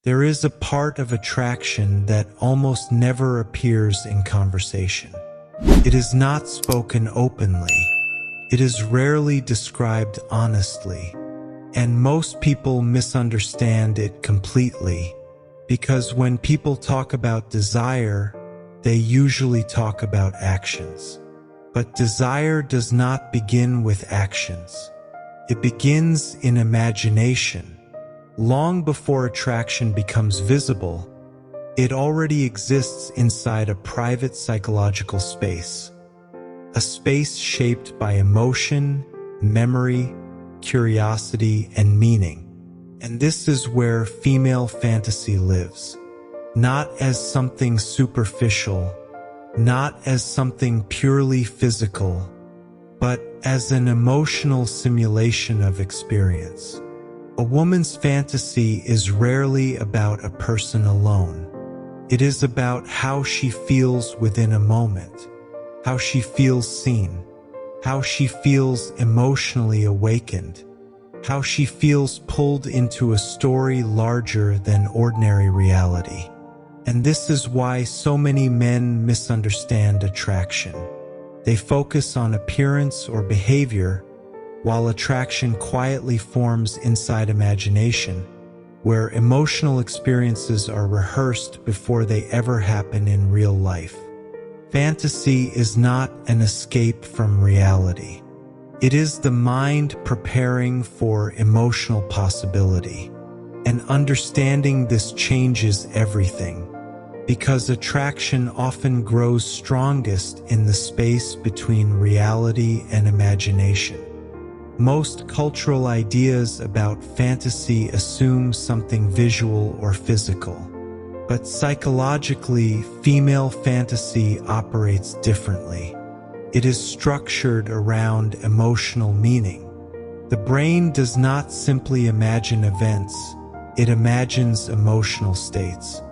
There is a part of attraction that almost never appears in conversation. It is not spoken openly. It is rarely described honestly, and most people misunderstand it completely, because when people talk about desire, they usually talk about actions. But desire does not begin with actions. It begins in imagination. Long before attraction becomes visible, it already exists inside a private psychological space. A space shaped by emotion, memory, curiosity, and meaning. And this is where female fantasy lives. Not as something superficial, not as something purely physical, but as an emotional simulation of experience. A woman's fantasy is rarely about a person alone. It is about how she feels within a moment, how she feels seen, how she feels emotionally awakened, how she feels pulled into a story larger than ordinary reality. And this is why so many men misunderstand attraction. They focus on appearance or behavior, while attraction quietly forms inside imagination, where emotional experiences are rehearsed before they ever happen in real life. Fantasy is not an escape from reality. It is the mind preparing for emotional possibility. And understanding this changes everything, because attraction often grows strongest in the space between reality and imagination. Most cultural ideas about fantasy assume something visual or physical. But psychologically, female fantasy operates differently. It is structured around emotional meaning. The brain does not simply imagine events, it imagines emotional states.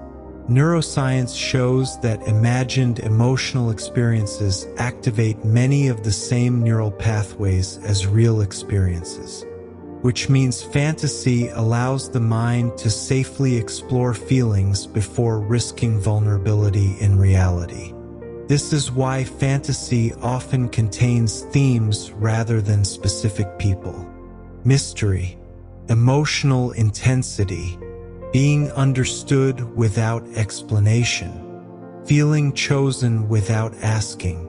Neuroscience shows that imagined emotional experiences activate many of the same neural pathways as real experiences, which means fantasy allows the mind to safely explore feelings before risking vulnerability in reality. This is why fantasy often contains themes rather than specific people. Mystery, emotional intensity, being understood without explanation, feeling chosen without asking.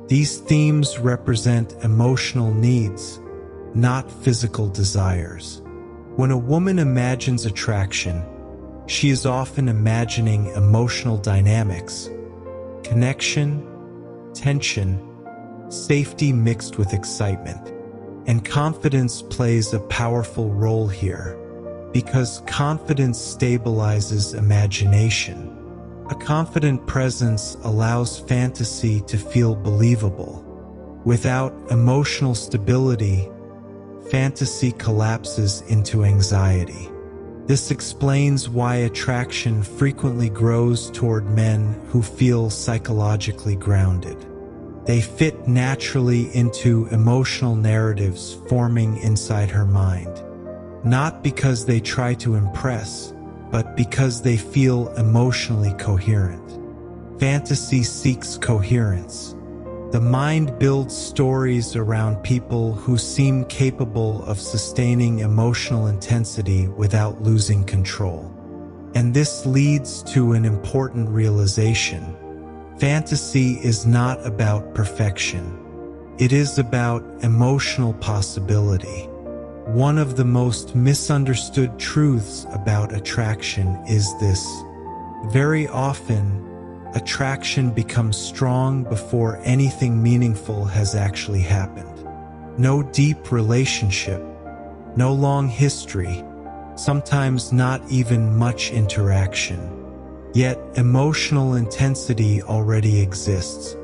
These themes represent emotional needs, not physical desires. When a woman imagines attraction, she is often imagining emotional dynamics, connection, tension, safety mixed with excitement. And confidence plays a powerful role here, because confidence stabilizes imagination. A confident presence allows fantasy to feel believable. Without emotional stability, fantasy collapses into anxiety. This explains why attraction frequently grows toward men who feel psychologically grounded. They fit naturally into emotional narratives forming inside her mind. Not because they try to impress, but because they feel emotionally coherent. Fantasy seeks coherence. The mind builds stories around people who seem capable of sustaining emotional intensity without losing control. And this leads to an important realization. Fantasy is not about perfection. It is about emotional possibility. One of the most misunderstood truths about attraction is this: very often, attraction becomes strong before anything meaningful has actually happened. No deep relationship, no long history, sometimes not even much interaction. Yet emotional intensity already exists.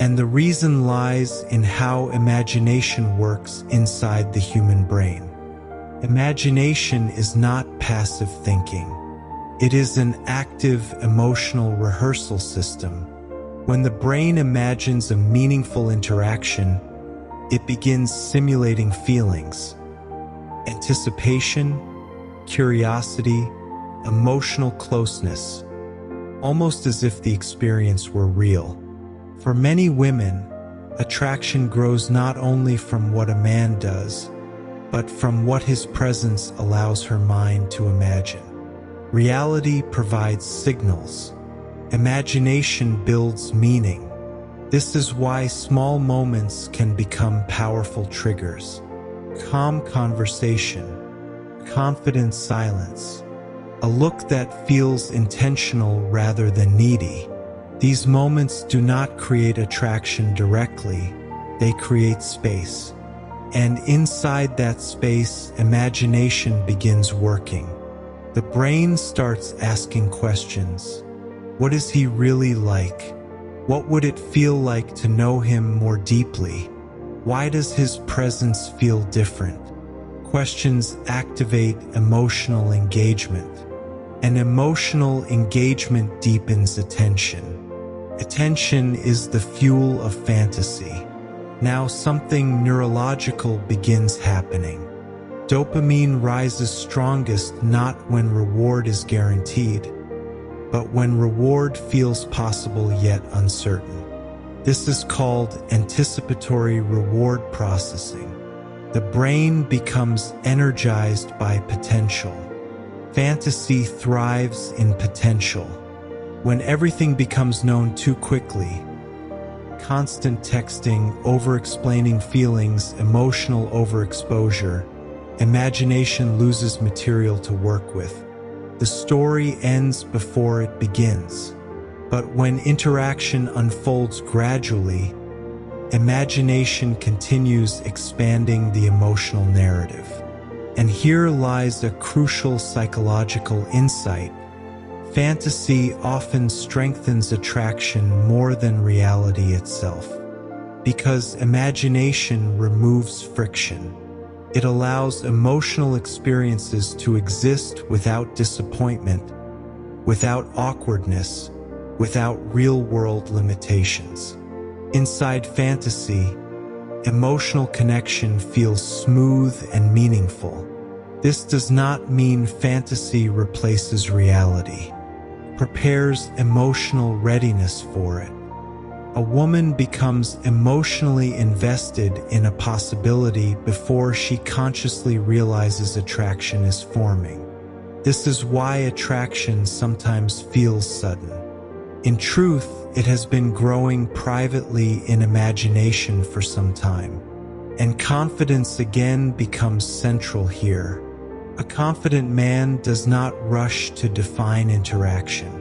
And the reason lies in how imagination works inside the human brain. Imagination is not passive thinking. It is an active emotional rehearsal system. When the brain imagines a meaningful interaction, it begins simulating feelings, anticipation, curiosity, emotional closeness, almost as if the experience were real. For many women, attraction grows not only from what a man does, but from what his presence allows her mind to imagine. Reality provides signals. Imagination builds meaning. This is why small moments can become powerful triggers. Calm conversation, confident silence, a look that feels intentional rather than needy. These moments do not create attraction directly, they create space. And inside that space, imagination begins working. The brain starts asking questions. What is he really like? What would it feel like to know him more deeply? Why does his presence feel different? Questions activate emotional engagement. And emotional engagement deepens attention. Attention is the fuel of fantasy. Now something neurological begins happening. Dopamine rises strongest not when reward is guaranteed, but when reward feels possible yet uncertain. This is called anticipatory reward processing. The brain becomes energized by potential. Fantasy thrives in potential. When everything becomes known too quickly, constant texting, over-explaining feelings, emotional overexposure, imagination loses material to work with. The story ends before it begins. But when interaction unfolds gradually, imagination continues expanding the emotional narrative. And here lies a crucial psychological insight. Fantasy often strengthens attraction more than reality itself, because imagination removes friction. It allows emotional experiences to exist without disappointment, without awkwardness, without real-world limitations. Inside fantasy, emotional connection feels smooth and meaningful. This does not mean fantasy replaces reality. It prepares emotional readiness for it. A woman becomes emotionally invested in a possibility before she consciously realizes attraction is forming. This is why attraction sometimes feels sudden. In truth, it has been growing privately in imagination for some time, and confidence again becomes central here. A confident man does not rush to define interaction.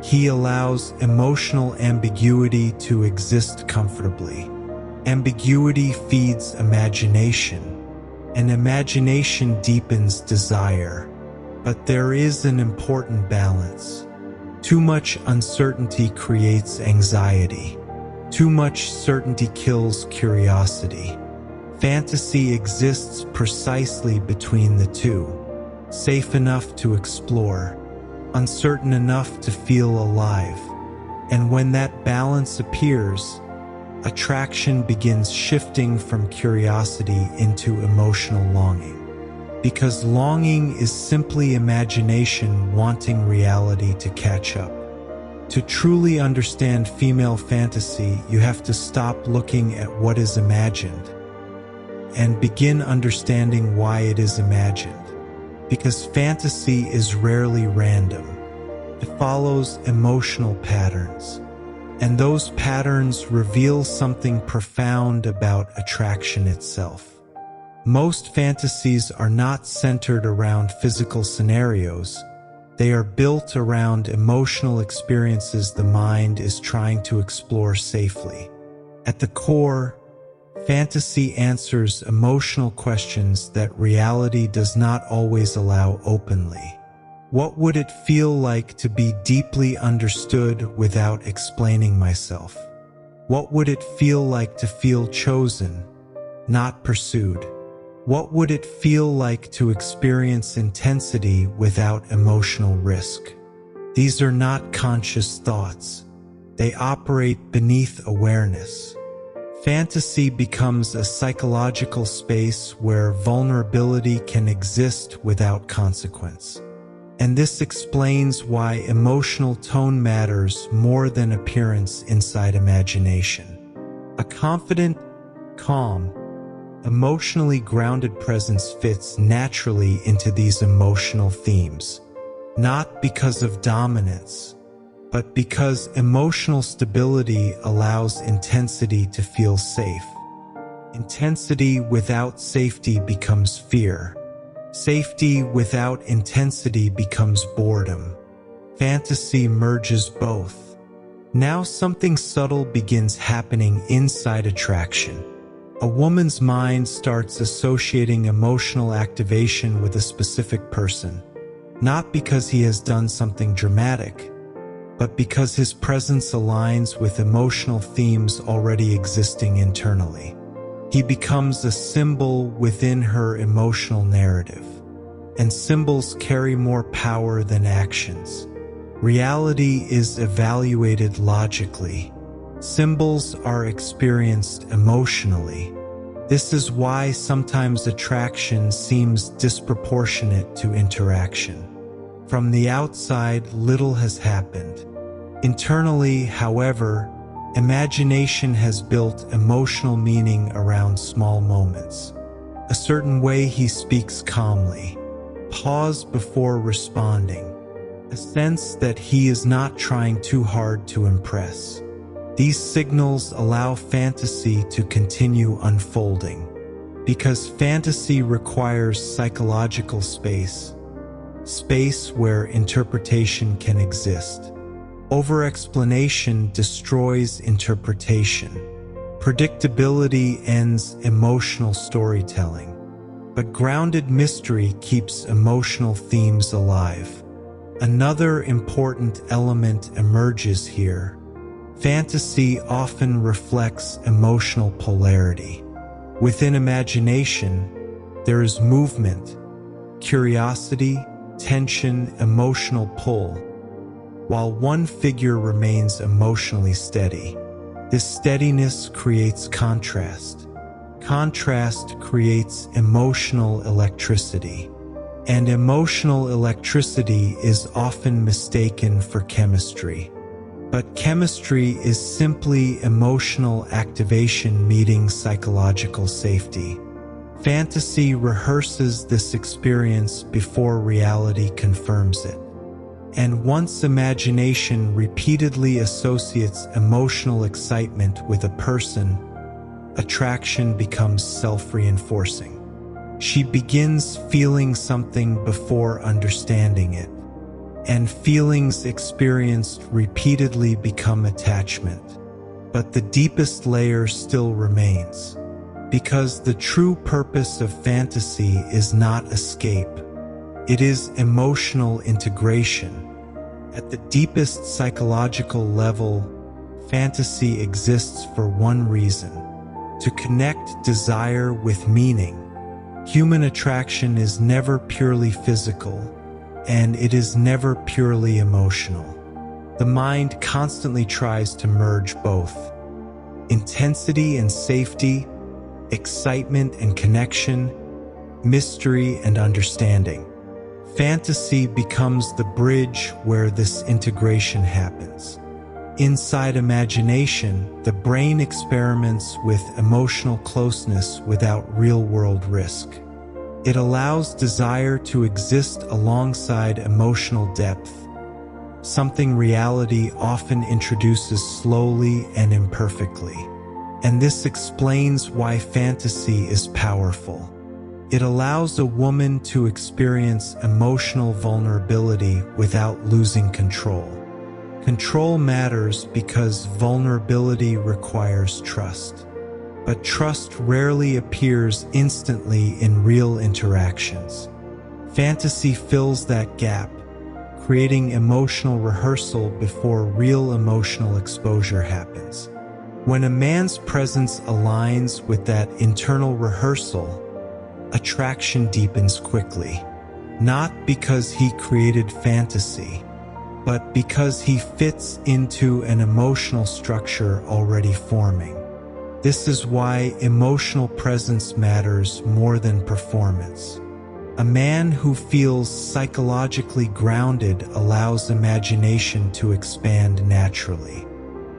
He allows emotional ambiguity to exist comfortably. Ambiguity feeds imagination, and imagination deepens desire. But there is an important balance. Too much uncertainty creates anxiety. Too much certainty kills curiosity. Fantasy exists precisely between the two, safe enough to explore, uncertain enough to feel alive. And when that balance appears, attraction begins shifting from curiosity into emotional longing. Because longing is simply imagination wanting reality to catch up. To truly understand female fantasy, you have to stop looking at what is imagined and begin understanding why it is imagined. Because fantasy is rarely random. It follows emotional patterns, and those patterns reveal something profound about attraction itself. Most fantasies are not centered around physical scenarios. They are built around emotional experiences the mind is trying to explore safely. At the core, fantasy answers emotional questions that reality does not always allow openly. What would it feel like to be deeply understood without explaining myself? What would it feel like to feel chosen, not pursued? What would it feel like to experience intensity without emotional risk? These are not conscious thoughts. They operate beneath awareness. Fantasy becomes a psychological space where vulnerability can exist without consequence. And this explains why emotional tone matters more than appearance inside imagination. A confident, calm, emotionally grounded presence fits naturally into these emotional themes, not because of dominance, but because emotional stability allows intensity to feel safe. Intensity without safety becomes fear. Safety without intensity becomes boredom. Fantasy merges both. Now something subtle begins happening inside attraction. A woman's mind starts associating emotional activation with a specific person, not because he has done something dramatic, but because his presence aligns with emotional themes already existing internally. He becomes a symbol within her emotional narrative, and symbols carry more power than actions. Reality is evaluated logically. Symbols are experienced emotionally. This is why sometimes attraction seems disproportionate to interaction. From the outside, little has happened. Internally, however, imagination has built emotional meaning around small moments. A certain way he speaks calmly. Pause before responding. A sense that he is not trying too hard to impress. These signals allow fantasy to continue unfolding. Because fantasy requires psychological space. Space where interpretation can exist. Over-explanation destroys interpretation. Predictability ends emotional storytelling. But grounded mystery keeps emotional themes alive. Another important element emerges here. Fantasy often reflects emotional polarity. Within imagination, there is movement, curiosity, tension, emotional pull, while one figure remains emotionally steady. This steadiness creates contrast. Contrast creates emotional electricity. And emotional electricity is often mistaken for chemistry. But chemistry is simply emotional activation meeting psychological safety. Fantasy rehearses this experience before reality confirms it. And once imagination repeatedly associates emotional excitement with a person, attraction becomes self-reinforcing. She begins feeling something before understanding it. And feelings experienced repeatedly become attachment. But the deepest layer still remains. Because the true purpose of fantasy is not escape. It is emotional integration. At the deepest psychological level, fantasy exists for one reason: to connect desire with meaning. Human attraction is never purely physical, and it is never purely emotional. The mind constantly tries to merge both. Intensity and safety, excitement and connection, mystery and understanding. Fantasy becomes the bridge where this integration happens. Inside imagination, the brain experiments with emotional closeness without real-world risk. It allows desire to exist alongside emotional depth, something reality often introduces slowly and imperfectly. And this explains why fantasy is powerful. It allows a woman to experience emotional vulnerability without losing control. Control matters because vulnerability requires trust. But trust rarely appears instantly in real interactions. Fantasy fills that gap, creating emotional rehearsal before real emotional exposure happens. When a man's presence aligns with that internal rehearsal, attraction deepens quickly. Not because he created fantasy, but because he fits into an emotional structure already forming. This is why emotional presence matters more than performance. A man who feels psychologically grounded allows imagination to expand naturally.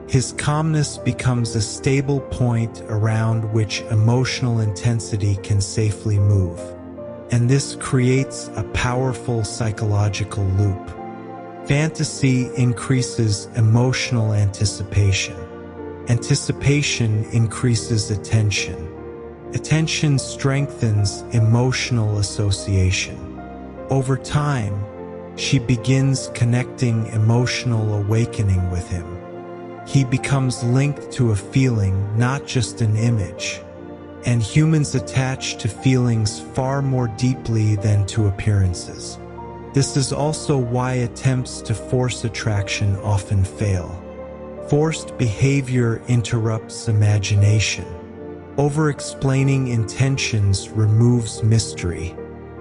His calmness becomes a stable point around which emotional intensity can safely move, and this creates a powerful psychological loop. Fantasy increases emotional anticipation. Anticipation increases attention. Attention strengthens emotional association. Over time, she begins connecting emotional awakening with him. He becomes linked to a feeling, not just an image. And humans attach to feelings far more deeply than to appearances. This is also why attempts to force attraction often fail. Forced behavior interrupts imagination. Over-explaining intentions removes mystery.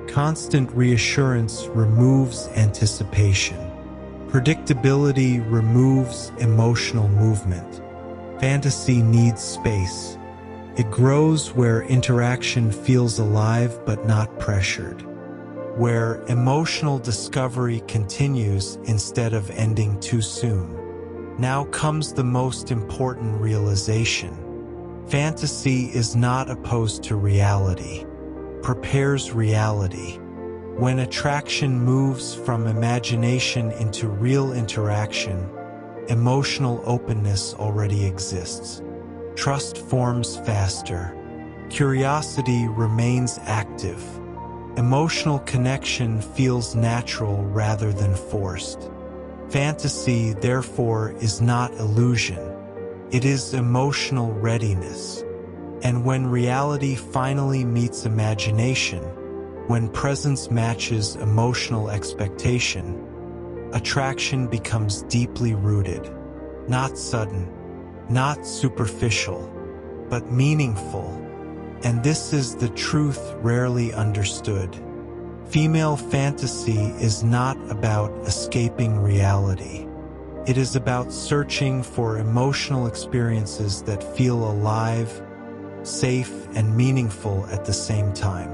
Constant reassurance removes anticipation. Predictability removes emotional movement. Fantasy needs space. It grows where interaction feels alive but not pressured, where emotional discovery continues instead of ending too soon. Now comes the most important realization. Fantasy is not opposed to reality. Prepares reality. When attraction moves from imagination into real interaction, emotional openness already exists. Trust forms faster. Curiosity remains active. Emotional connection feels natural rather than forced. Fantasy, therefore, is not illusion. It is emotional readiness. And when reality finally meets imagination, when presence matches emotional expectation, attraction becomes deeply rooted, not sudden, not superficial, but meaningful. And this is the truth rarely understood. Female fantasy is not about escaping reality. It is about searching for emotional experiences that feel alive, safe, and meaningful at the same time.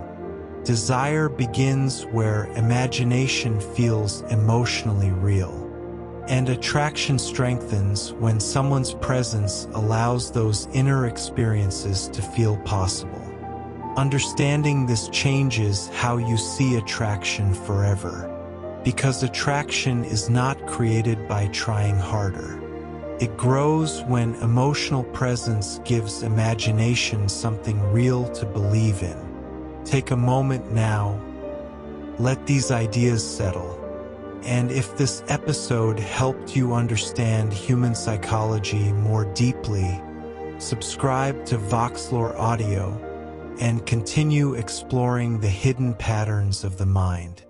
Desire begins where imagination feels emotionally real. And attraction strengthens when someone's presence allows those inner experiences to feel possible. Understanding this changes how you see attraction forever. Because attraction is not created by trying harder. It grows when emotional presence gives imagination something real to believe in. Take a moment now. Let these ideas settle. And if this episode helped you understand human psychology more deeply, subscribe to Voxlore Audio and continue exploring the hidden patterns of the mind.